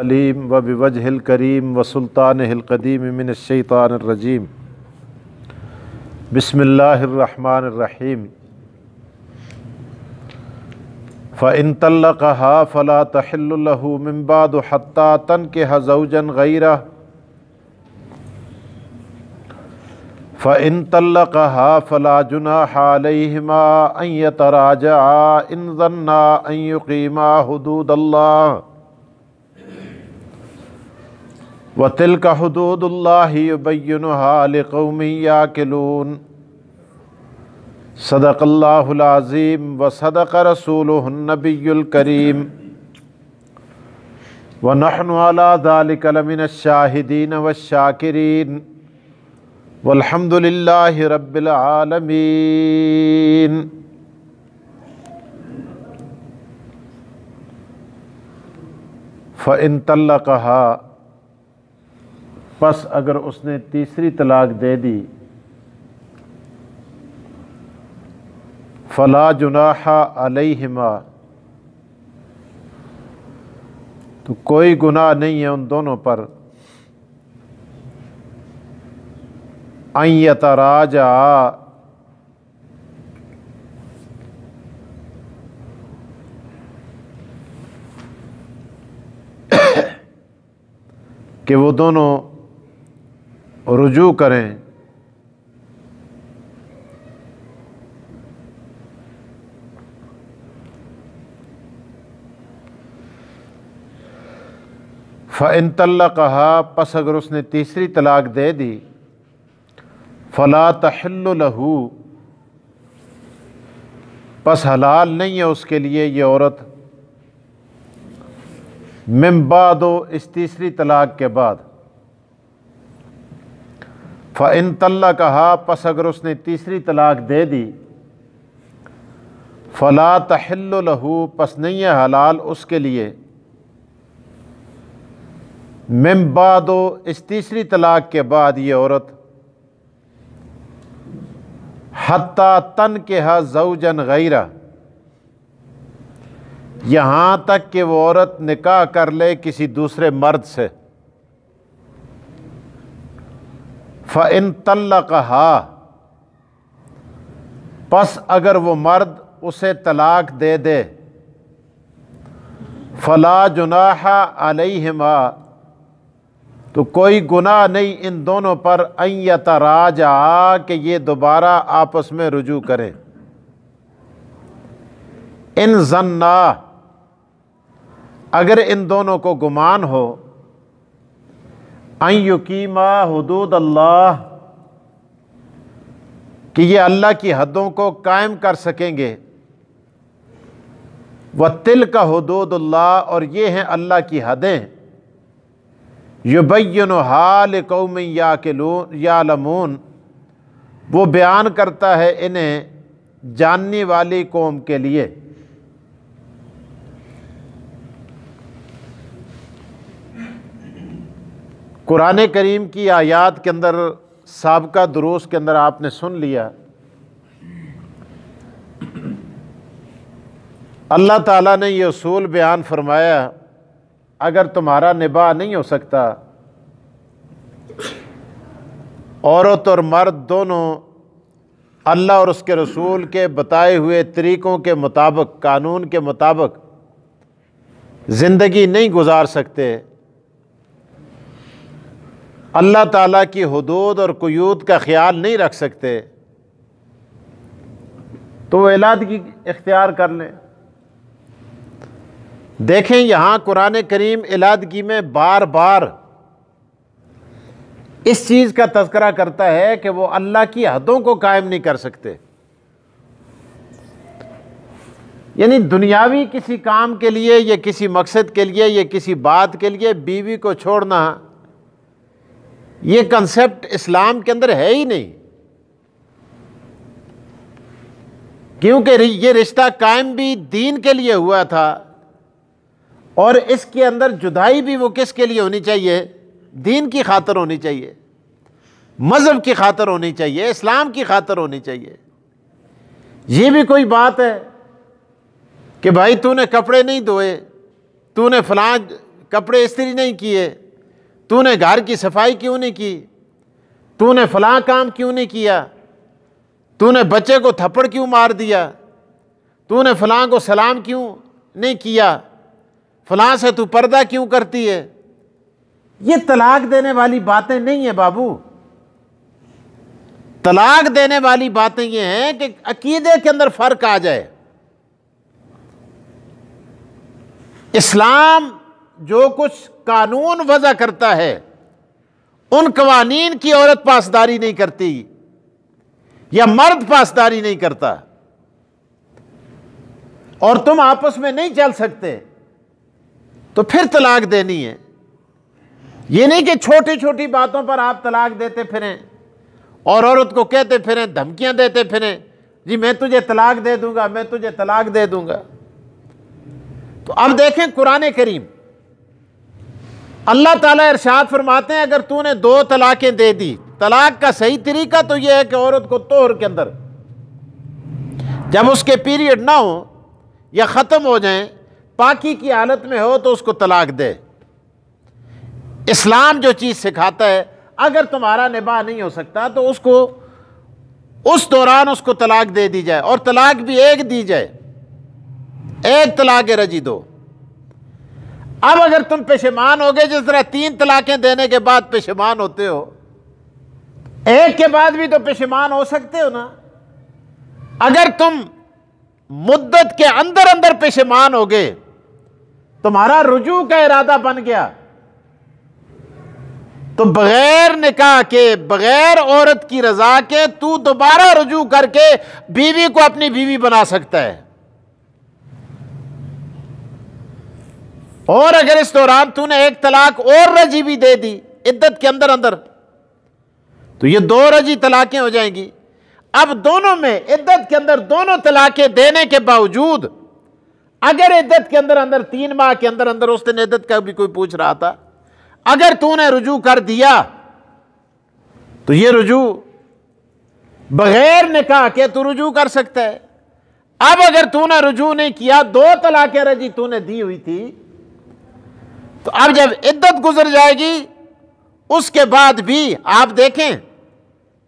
علیم و بوجہ الکریم و سلطانہ القدیم من الشیطان الرجیم بسم اللہ الرحمن الرحیم فإن طلقها فلا تحل له من بعد حتى تنكح زوجا غيره فإن طلقها فلا جناح عليهما أن يتراجعا إن ظنا أن يقيما حدود الله وَتِلْكَ حُدُودُ اللَّهِ يُبَيِّنُهَا لِقَوْمٍ يَعْقِلُونَ صدق اللہ العظیم وصدق رسولہ النبی الکریم ونحن علی ذلک لمن الشاہدین والشاکرین والحمد للہ رب العالمین۔ فَإِن طَلَّقَهَا، پس اگر اس نے تیسری طلاق دے دی، فلا جناح علیہما، تو کوئی گناہ نہیں ہے ان دونوں پر، ان یتراجعا، کہ وہ دونوں رجوع کریں، فَإِن طَلَّقَهَا، پس اگر اس نے تیسری طلاق دے دی، فَلَا تَحِلُّ لَهُ، پس حلال نہیں ہے اس کے لیے یہ عورت، من بعد، اس تیسری طلاق کے بعد، فَإِن طَلَّقَهَا، پس اگر اس نے تیسری طلاق دے دی، فَلَا تَحِلُّ لَهُ، پس نہیں ہے حلال اس کے لیے، من بعد، اس تیسری طلاق کے بعد یہ عورت، حَتَّى تَنْكِحَ زَوْجًا غَيْرَهُ، یہاں تک کہ وہ عورت نکاح کر لے کسی دوسرے مرد سے۔ فَإِن طَلَّقَهَا، پس اگر وہ مرد اسے طلاق دے دے، فَلَا جُنَاحَ عَلَيْهِمَا، تو کوئی گناہ نہیں ان دونوں پر، ان یتراجعا، کہ یہ دوبارہ آپس میں رجوع کریں، ان ظنا، اگر ان دونوں کو گمان ہو، ان یقیما حدود اللہ، کہ یہ اللہ کی حدوں کو قائم کر سکیں گے، وَتِلْكَ حدود اللہ، اور یہ ہیں اللہ کی حدیں، یُبَيِّنُهَا لِقَوْمٍ یعلمون، وہ بیان کرتا ہے انہیں جاننے والی قوم کے لیے۔ قرآن کریم کی آیات کے اندر سابقہ دروس کے اندر آپ نے سن لیا، اللہ تعالیٰ نے یہ اصول بیان فرمایا، اگر تمہارا نباہ نہیں ہو سکتا، عورت اور مرد دونوں اللہ اور اس کے رسول کے بتائے ہوئے طریقوں کے مطابق، قانون کے مطابق زندگی نہیں گزار سکتے، اللہ تعالیٰ کی حدود اور قیود کا خیال نہیں رکھ سکتے، تو وہ علیحدگی اختیار کر لیں۔ دیکھیں یہاں قرآن کریم علیحدگی میں بار بار اس چیز کا تذکرہ کرتا ہے کہ وہ اللہ کی حدوں کو قائم نہیں کر سکتے، یعنی دنیاوی کسی کام کے لیے یا کسی مقصد کے لیے یا کسی بات کے لیے بیوی کو چھوڑنا، یہ کنسپٹ اسلام کے اندر ہے ہی نہیں، کیونکہ یہ رشتہ قائم بھی دین کے لیے ہوا تھا، اور اس کے اندر جدائی بھی وہ کس کے لیے ہونی چاہیے؟ دین کی خاطر ہونی چاہیے، مذہب کی خاطر ہونی چاہیے، اسلام کی خاطر ہونی چاہیے۔ یہ بھی کوئی بات ہے کہ بھائی تو نے کپڑے نہیں دھوئے، تو نے فلاں کپڑے استری نہیں کیے، تو نے گھر کی صفائی کیوں نہیں کی، تو نے فلاں کام کیوں نہیں کیا، تو نے بچے کو تھپڑ کیوں مار دیا، تو نے فلاں کو سلام کیوں نہیں کیا، فلاں سے تو پردہ کیوں کرتی ہے۔ یہ طلاق دینے والی باتیں نہیں ہیں بابو۔ طلاق دینے والی باتیں یہ ہیں کہ عقیدے کے اندر فرق آ جائے۔ اسلام جو کچھ قانون وضع کرتا ہے ان قوانین کی عورت پاسداری نہیں کرتی یا مرد پاسداری نہیں کرتا، اور تم آپس میں نہیں چل سکتے تو پھر طلاق دینی ہے۔ یہ نہیں کہ چھوٹی چھوٹی باتوں پر آپ طلاق دیتے پھریں اور عورت کو کہتے پھریں، دھمکیاں دیتے پھریں، جی میں تجھے طلاق دے دوں گا، میں تجھے طلاق دے دوں گا۔ تو اب دیکھیں قرآن کریم، اللہ تعالیٰ ارشاد فرماتے ہیں اگر تو نے 2 طلاقیں دے دی، طلاق کا صحیح طریقہ تو یہ ہے کہ عورت کو طہر کے اندر جب اس کے پیریڈ نہ ہو یا ختم ہو جائیں، پاکی کی حالت میں ہو تو اس کو طلاق دے۔ اسلام جو چیز سکھاتا ہے اگر تمہارا نباہ نہیں ہو سکتا تو اس کو اس دوران اس کو طلاق دے دی جائے، اور طلاق بھی ایک دی جائے، ایک طلاق رجی دو۔ اب اگر تم پشیمان ہوگے جس طرح 3 طلاقیں دینے کے بعد پشیمان ہوتے ہو، ایک کے بعد بھی تو پشیمان ہو سکتے ہو نا۔ اگر تم مدت کے اندر اندر پشیمان ہوگے، تمہارا رجوع کا ارادہ بن گیا، تو بغیر نکاح کے، بغیر عورت کی رضا کے تو دوبارہ رجوع کر کے بیوی کو اپنی بیوی بنا سکتا ہے۔ اور اگر اس دوران تو نے 1 طلاق اور رجی بھی دے دی عدت کے اندر اندر تو یہ 2 رجی طلاقیں ہو جائیں گی۔ اب دونوں میں عدت کے اندر دونوں طلاقیں دینے کے باوجود اگر عدت کے اندر اندر 3 ماہ کے اندر اندر، اس دن عدت کا بھی کوئی پوچھ رہا تھا، اگر تو نے رجوع کر دیا تو یہ رجوع بغیر نکاح کے تو رجوع کر سکتا ہے۔ اب اگر تو نے رجوع نہیں کیا، 2 طلاقیں رجی تو نے دی ہوئی تھی، تو اب جب عدت گزر جائے گی اس کے بعد بھی آپ دیکھیں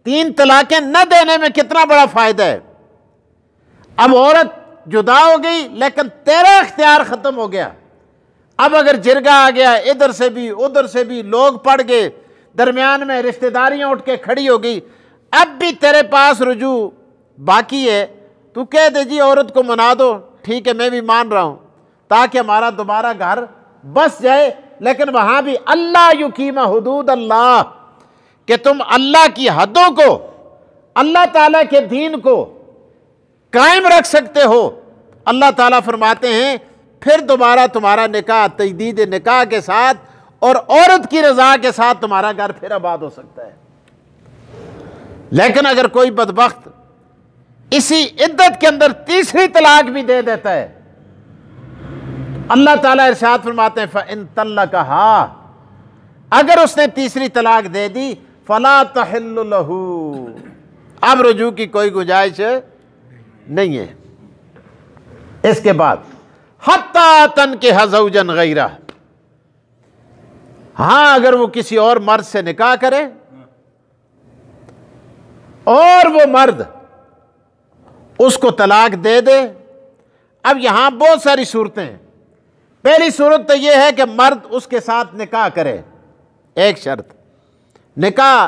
3 طلاقیں نہ دینے میں کتنا بڑا فائدہ ہے۔ اب عورت جدا ہو گئی لیکن تیرا اختیار ختم ہو گیا۔ اب اگر جرگہ آ گیا ادھر سے بھی ادھر سے بھی، لوگ پڑ گئے، درمیان میں رشتہ داریاں اٹھ کے کھڑی ہو گئی، اب بھی تیرے پاس رجوع باقی ہے، تو کہہ دے جی عورت کو منا دو، ٹھیک ہے میں بھی مان رہا ہوں، تاکہ ہمارا دوبارہ گھر بس جائے۔ لیکن وہاں بھی اللہ یقیم حدود اللہ، کہ تم اللہ کی حدوں کو، اللہ تعالیٰ کے دین کو قائم رکھ سکتے ہو۔ اللہ تعالیٰ فرماتے ہیں پھر دوبارہ تمہارا نکاح تجدید نکاح کے ساتھ اور عورت کی رضا کے ساتھ تمہارا گھر پھر آباد ہو سکتا ہے۔ لیکن اگر کوئی بدبخت اسی عدت کے اندر 3ری طلاق بھی دے دیتا ہے، اللہ تعالیٰ ارشاد فرماتے ہیں فَإِن طَلَّقَهَا، اگر اس نے 3ری طلاق دے دی فَلَا تَحِلُّ لَهُ، اب رجوع کی کوئی گنجائش نہیں ہے۔ اس کے بعد حَتَّى تَنْكِحَ زَوْجًا غَيْرَهُ، ہاں اگر وہ کسی اور مرد سے نکاح کرے اور وہ مرد اس کو طلاق دے دے۔ اب یہاں بہت ساری صورتیں ہیں۔ پہلی صورت تو یہ ہے کہ مرد اس کے ساتھ نکاح کرے، ایک شرط، نکاح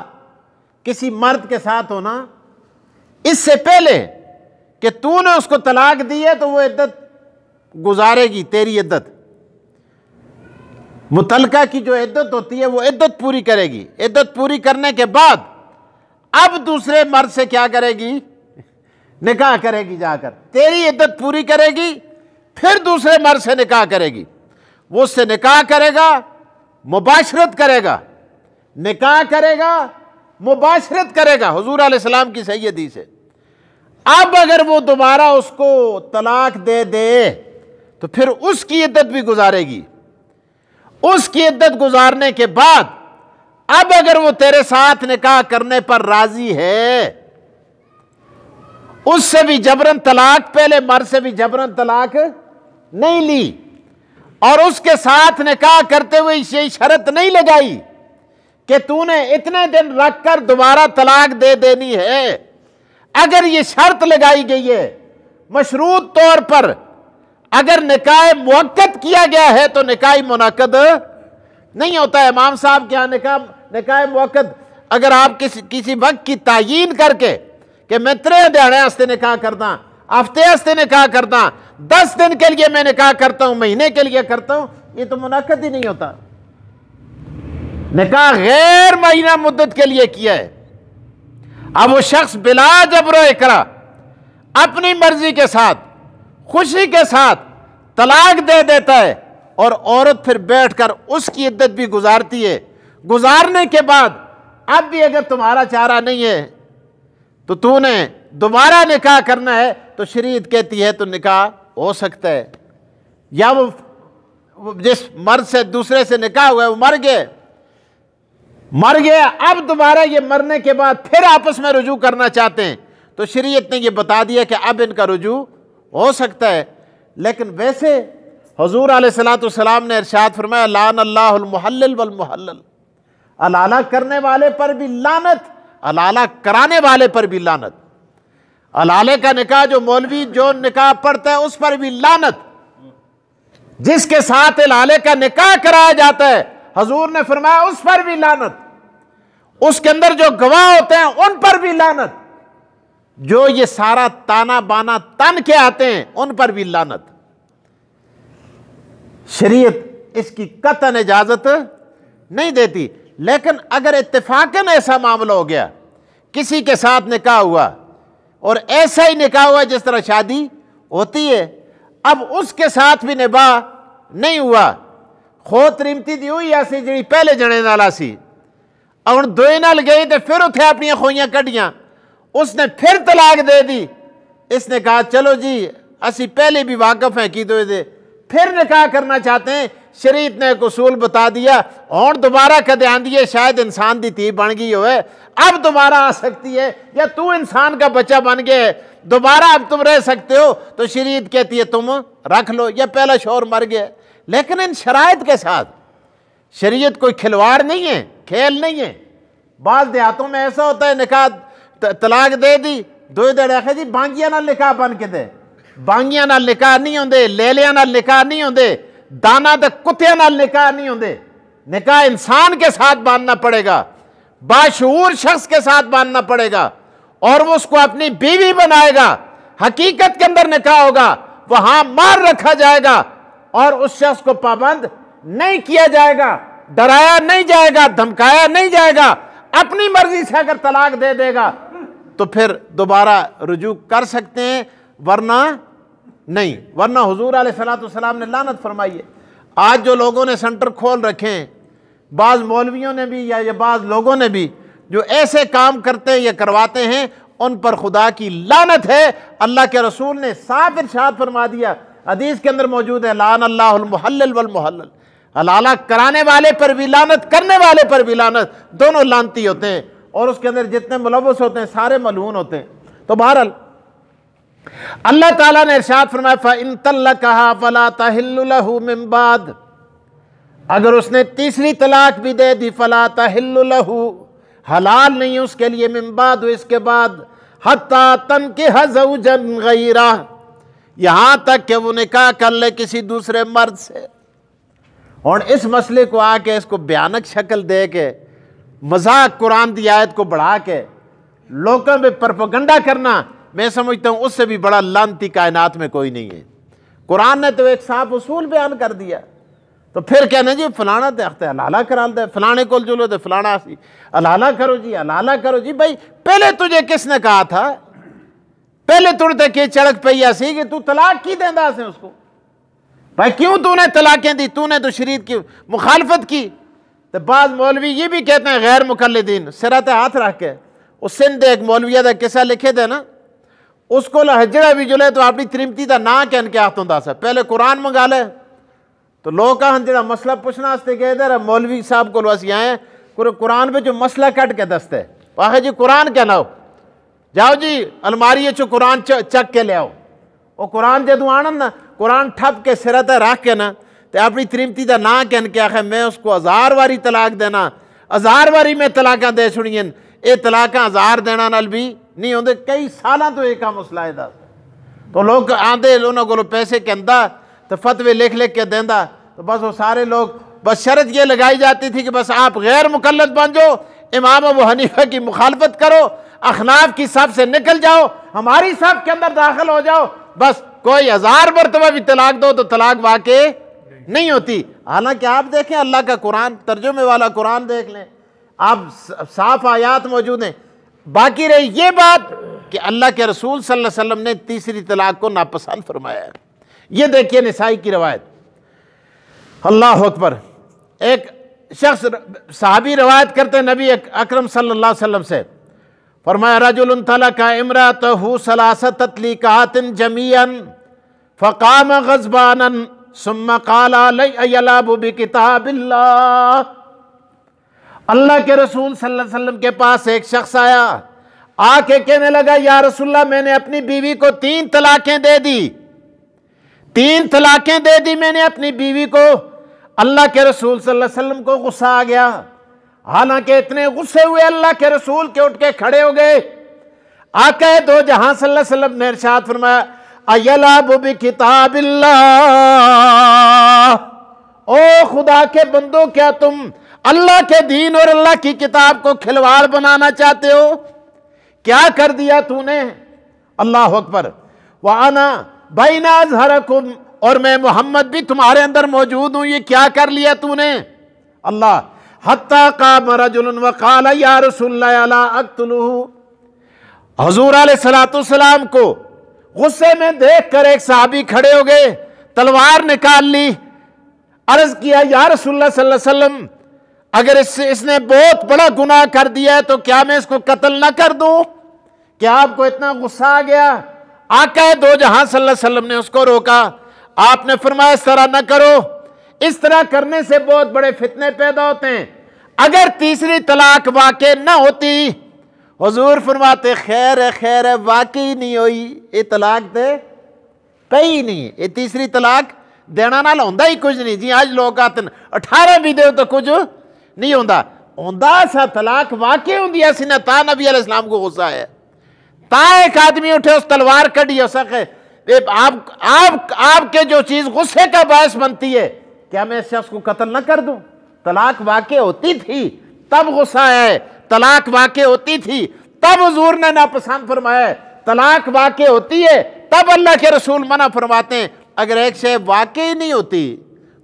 کسی مرد کے ساتھ ہونا اس سے پہلے کہ تو نے اس کو طلاق دی ہے تو وہ عدت گزارے گی، تیری عدت، متعلقہ کی جو عدت ہوتی ہے وہ عدت پوری کرے گی۔ عدت پوری کرنے کے بعد اب دوسرے مرد سے کیا کرے گی؟ نکاح کرے گی، جا کر تیری عدت پوری کرے گی، پھر دوسرے مرد سے نکاح کرے گی۔ وہ اس سے نکاح کرے گا، مباشرت کرے گا، نکاح کرے گا، مباشرت کرے گا، حضور علیہ السلام کی صحیح حدیث ہے۔ اب اگر وہ دوبارہ اس کو طلاق دے دے تو پھر اس کی عدت بھی گزارے گی۔ اس کی عدت گزارنے کے بعد اب اگر وہ تیرے ساتھ نکاح کرنے پر راضی ہے، اس سے بھی جبرن طلاق، پہلے مرد سے بھی جبرن طلاق نہیں لی، اور اس کے ساتھ نکاح کرتے ہوئے یہ شرط نہیں لگائی کہ تو نے اتنے دن رکھ کر دوبارہ طلاق دے دینی ہے، اگر یہ شرط لگائی گئی ہے مشروط طور پر، اگر نکاح موقت کیا گیا ہے تو نکاح منعقد نہیں ہوتا ہے۔ امام صاحب کے ہاں نکاح موقت اگر آپ کسی وقت کی تعیین کر کے کہ میں 3 دہاڑے ہستے نکاح کرتا، ہفتے ہستے نکاح کرتا، 10 دن کے لیے میں نکاح کرتا ہوں، مہینے کے لیے کرتا ہوں، یہ تو منعقد ہی نہیں ہوتا۔ نکاح غیر مہینہ مدت کے لیے کیا ہے۔ اب وہ شخص بلا جبر و اکراہ اپنی مرضی کے ساتھ خوشی کے ساتھ طلاق دے دیتا ہے، اور عورت پھر بیٹھ کر اس کی عدت بھی گزارتی ہے۔ گزارنے کے بعد اب بھی اگر تمہارا چارہ نہیں ہے تو تو نے دوبارہ نکاح کرنا ہے، تو شریعت کہتی ہے تو نکاح ہو سکتا ہے۔ یا وہ جس مرد سے دوسرے سے نکاح ہوا ہے وہ مر گیا، اب دوبارہ یہ مرنے کے بعد پھر آپس میں رجوع کرنا چاہتے ہیں، تو شریعت نے یہ بتا دیا کہ اب ان کا رجوع ہو سکتا ہے۔ لیکن ویسے حضور علیہ الصلوۃ والسلام نے ارشاد فرمایا لعن اللہ المحلل والمحلل، الالہ کرنے والے پر بھی لعنت، الالہ کرانے والے پر بھی لعنت۔ الالے کا نکاح جو مولوی جو نکاح پڑھتا ہے اس پر بھی لعنت، جس کے ساتھ الالے کا نکاح کرایا جاتا ہے حضور نے فرمایا اس پر بھی لعنت، اس کے اندر جو گواہ ہوتے ہیں ان پر بھی لعنت، جو یہ سارا تانا بانا تن کے آتے ہیں ان پر بھی لعنت۔ شریعت اس کی قطعاً اجازت نہیں دیتی۔ لیکن اگر اتفاقاً ایسا معاملہ ہو گیا، کسی کے ساتھ نکاح ہوا اور ایسا ہی نکاح ہوا جس طرح شادی ہوتی ہے، اب اس کے ساتھ بھی نباہ نہیں ہوا، خو ترمتی دی ہوئی ایسی جڑی پہلے جنے نالا سی، اور دوئے نال گئی تے پھر اتھے اپنی خوئیاں کڑیاں، اس نے پھر طلاق دے دی۔ اس نے کہا چلو جی اسی پہلے بھی واقف ہیں کی دوئے دے، پھر نکاح کرنا چاہتے ہیں، شریعت نے ایک اصول بتا دیا، اور دوبارہ کدے آندی ہے شاید انسان دی تھی بن گئی ہوئے اب دوبارہ آ سکتی ہے، یا تو انسان کا بچہ بن گئے ہے دوبارہ اب تم رہ سکتے ہو، تو شریعت کہتی ہے تم رکھ لو، یا پہلا شوہر مر گیا۔ لیکن ان شرائط کے ساتھ شریعت کوئی کھلواڑ نہیں ہے، کھیل نہیں ہے۔ بعض دیہاتوں میں ایسا ہوتا ہے نکاح طلاق دے دی، دوئے دے رکھے جی بانگیاں نال نکاح بن کے دے، بانگیاں نال نکاح نہیں ہوندے، لیلیاں نال نکاح نہیں ہوندے، دانا تے کتیاں نال نکاح نہیں ہوندے۔ نکاح انسان کے ساتھ باندھنا پڑے گا، باشعور شخص کے ساتھ باندھنا پڑے گا، اور وہ اس کو اپنی بیوی بنائے گا، حقیقت کے اندر نکاح ہوگا، وہاں مار رکھا جائے گا، اور اس شخص کو پابند نہیں کیا جائے گا، ڈرایا نہیں جائے گا، دھمکایا نہیں جائے گا۔ اپنی مرضی سے اگر طلاق دے دے گا تو پھر دوبارہ رجوع کر سکتے ہیں، ورنہ نہیں۔ ورنہ حضور علیہ الصلوۃ والسلام نے لعنت فرمائی ہے۔ آج جو لوگوں نے سنٹر کھول رکھے ہیں، بعض مولویوں نے بھی یا بعض لوگوں نے بھی جو ایسے کام کرتے ہیں یا کرواتے ہیں، ان پر خدا کی لعنت ہے۔ اللہ کے رسول نے صاف ارشاد فرما دیا، حدیث کے اندر موجود ہے لعن اللہ المحلل والمحلل، الالہ کرانے والے پر بھی لعنت، کرنے والے پر بھی لعنت، دونوں لعنتی ہوتے ہیں، اور اس کے اندر جتنے ملوث ہوتے ہیں سارے ملعون ہوتے ہیں۔ تو بہرحال اللہ تعالیٰ نے ارشاد فرمایا فَإِن طَلَّقَهَا فَلَا تَحِلُّ لَهُ مِن بَعْدُ، اگر اس نے تیسری طلاق بھی دے دی فَلَا تَحِلُّ لَهُ، حلال نہیں اس کے لیے، من بعد اس کے بعد، حَتَّى تَنْكِحَ زَوْجًا غَيْرَهُ، یہاں تک کہ وہ نکاح کر لے کسی دوسرے مرد سے۔ اور اس مسئلے کو آ کے اس کو بیانک شکل دے کے مذاق قرآن دی آیت کو بڑھا کے لوگوں میں پروپیگنڈا کرنا، میں سمجھتا ہوں اس سے بھی بڑا لعنتی کائنات میں کوئی نہیں ہے۔ قرآن نے تو ایک صاف اصول بیان کر دیا، تو پھر کہنا جی فلانا درخت ہے الالہ کرا دے، فلانے کول چلو دے فلانا سی الالہ کرو جی، الالہ کرو جی۔ بھائی پہلے تجھے کس نے کہا تھا؟ پہلے تڑتے کی چڑک پئی سی کہ تو طلاق کی دیندا سے اس کو؟ بھائی کیوں تو نے طلاقیں دی؟ تو نے تو شریعت کی مخالفت کی۔ تو بعض مولوی یہ بھی کہتے ہیں غیر مقلدین، سرات ہاتھ رکھ کے، اس سندھ ایک مولویہ دا قصہ لکھے دے نا، اس کو لہجڑا بھی جلے تو اپنی ترمتی دا نا کہن کے ہاتھوں دا سا پہلے قرآن منگا لے۔ تو لوگ کہاں جڑا مسئلہ پوچھنا ہستے گئے دے مولوی صاحب کو لواسی آئے ہیں قرآن پہ جو مسئلہ کٹ کے دستے واقعی جی قرآن کیا لاؤ، جاؤ جی الماری چو قرآن چک کے لے آؤ۔ وہ قرآن جدو آنا نا، قرآن ٹھپ کے سرت رکھ کے نا تو اپنی تریمتی دا نا کہن کے آخر میں اس کو 1000 واری طلاق دینا، 1000 واری میں طلاقاں دے چھڑیاں، یہ طلاقاں 1000 دینا نال بھی نہیں ہوندے، کئی سالاں تو ایک مسئلہ ہے دا تو لوگ آندے انہوں کو پیسے کہندا تو فتوے لکھ کے دیندا، تو بس وہ سارے لوگ بس شرط یہ لگائی جاتی تھی کہ بس آپ غیر مقلد بن جاؤ، امام ابو حنیفہ کی مخالفت کرو، احناف کی صف سے نکل جاؤ، ہماری صف کے اندر داخل ہو جاؤ، بس کوئی 1000 مرتبہ بھی طلاق دو تو طلاق واقع نہیں ہوتی۔ حالانکہ آپ دیکھیں اللہ کا قرآن، ترجمے والا قرآن دیکھ لیں، آپ صاف آیات موجود ہیں۔ باقی رہی یہ بات کہ اللہ کے رسول صلی اللہ علیہ وسلم نے تیسری طلاق کو ناپسند فرمایا ہے۔ یہ دیکھیے نسائی کی روایت، اللہ اکبر، ایک شخص صحابی روایت کرتے نبی اکرم صلی اللہ علیہ وسلم سے، فرمایا رجل طلق امرأتہ 3 تطلیقات جمیعا فقام غضبانا ثم قال لی یلعب بکتاب اللہ۔ اللہ کے رسول صلی اللہ علیہ وسلم کے پاس ایک شخص آیا، آ کے کہنے لگا یا رسول اللہ میں نے اپنی بیوی کو 3 طلاقیں دے دی، 3 طلاقیں دے دی میں نے اپنی بیوی کو۔ اللہ کے رسول صلی اللہ علیہ وسلم کو غصہ آ گیا، حالانکہ اتنے غصے ہوئے اللہ کے رسول کے اٹھ کے کھڑے ہو گئے۔ آقا دو جہاں صلی اللہ علیہ وسلم نے ارشاد فرمایا ایلعب بکتاب اللہ، او خدا کے بندو کیا تم اللہ کے دین اور اللہ کی کتاب کو کھلواڑ بنانا چاہتے ہو؟ کیا کر دیا تو نے؟ اللہ اکبر۔ وَأَنَا بَيْنَ أَظْهَرَكُمْ، اور میں محمد بھی تمہارے اندر موجود ہوں، یہ کیا کر لیا تو نے؟ اللہ حَتَّى قَامَ رَجُلٌ وَقَالَ يَا رَسُولَ اللَّهِ أَلَا أَقْتُلُهُ۔ حضور علیہ السلام کو غصے میں دیکھ کر ایک صحابی کھڑے ہو گئے، تلوار نکال لی، عرض کیا یا رسول اللہ صلی اللہ علیہ وسلم اگر اس نے بہت بڑا گناہ کر دیا ہے تو کیا میں اس کو قتل نہ کر دوں؟ کیا آپ کو اتنا غصہ آ گیا؟ آقا دو جہاں صلی اللہ علیہ وسلم نے اس کو روکا، آپ نے فرمایا اس طرح نہ کرو، اس طرح کرنے سے بہت بڑے فتنے پیدا ہوتے ہیں۔ اگر تیسری طلاق واقع نہ ہوتی، حضور فرماتے خیر ہے خیر ہے، واقعی نہیں ہوئی، یہ طلاق دے پئی نہیں، یہ تیسری طلاق دینا نال ہوندا ہی کچھ نہیں۔ جی آج لوگ آتے ہیں 18 بھی دے تو کچھ نہیں ہوندا، ہوندا سا طلاق واقع ہوندی ہے سنہ، تا نبی علیہ السلام کو غصہ ہے، تا ایک آدمی اٹھے اس تلوار کڑی ہو سکے۔ آپ کے جو چیز غصے کا باعث بنتی ہے، کیا میں اس شخص کو قتل نہ کر دوں؟ طلاق واقع ہوتی تھی تب غصہ ہے، طلاق واقع ہوتی تھی تب حضور نے ناپسند فرمایا ہے، طلاق واقع ہوتی ہے تب اللہ کے رسول منع فرماتے ہیں۔ اگر ایک شے واقعی نہیں ہوتی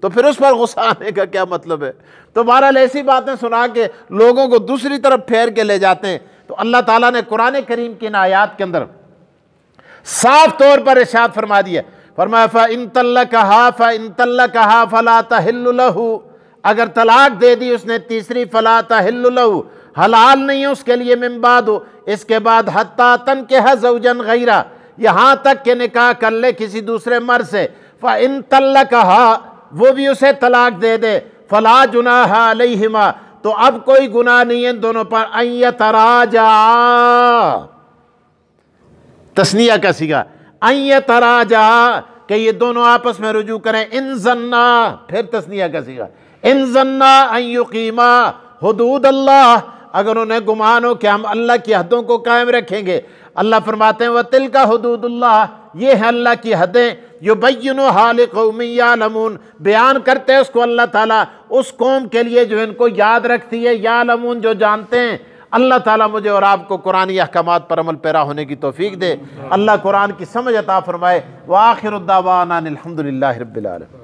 تو پھر اس پر غصہ آنے کا کیا مطلب ہے؟ تو بہرحال ایسی باتیں سنا کے لوگوں کو دوسری طرف پھیر کے لے جاتے ہیں۔ تو اللہ تعالیٰ نے قرآن کریم کی ان آیات کے اندر صاف طور پر ارشاد فرما دیا، فرمایا فَإِن طَلَّقَهَا فَلَا تَحِلُّ لَهُ، اگر طلاق دے دی اس نے تیسری، فَلَا تَحِلُّ لَهُ، حلال نہیں ہے اس کے لیے، من بعد، اس کے بعد، حَتَّى تَنكِحَ زَوْجًا غَيْرَهُ، یہاں تک کہ نکاح کر لے کسی دوسرے مرد سے۔ فَإِن طَلَّقَهَا، وہ بھی اسے طلاق دے دے، فَلَا جُنَاحَ عَلَيْهِمَا، تو اب کوئی گناہ نہیں ہے دونوں پر، أَن يَتَرَاجَعَا، تثنیہ کا صیغہ، أَن يَتَرَاجَعَا، کہ یہ دونوں آپس میں رجوع کریں، إِن ظَنَّا، پھر تثنیہ کا صیغہ، إِن ظَنَّا أَن يُقِيمَا حدود اللہ، اگر انہیں گمان ہو کہ ہم اللہ کی حدوں کو قائم رکھیں گے۔ اللہ فرماتے ہیں وَتِلْكَ حدود اللہ، یہ ہے اللہ کی حدیں، يُبَيِّنُهَا لِقَوْمٍ يَعْلَمُونَ، بیان کرتے ہیں اس کو اللہ تعالیٰ اس قوم کے لیے جو ان کو یاد رکھتی ہے، یعلمون، جو جانتے ہیں۔ اللہ تعالیٰ مجھے اور آپ کو قرآنی احکامات پر عمل پیرا ہونے کی توفیق دے، اللہ قرآن کی سمجھ عطا فرمائے۔ وآخر الدعوانا الحمدللہ رب العالمین۔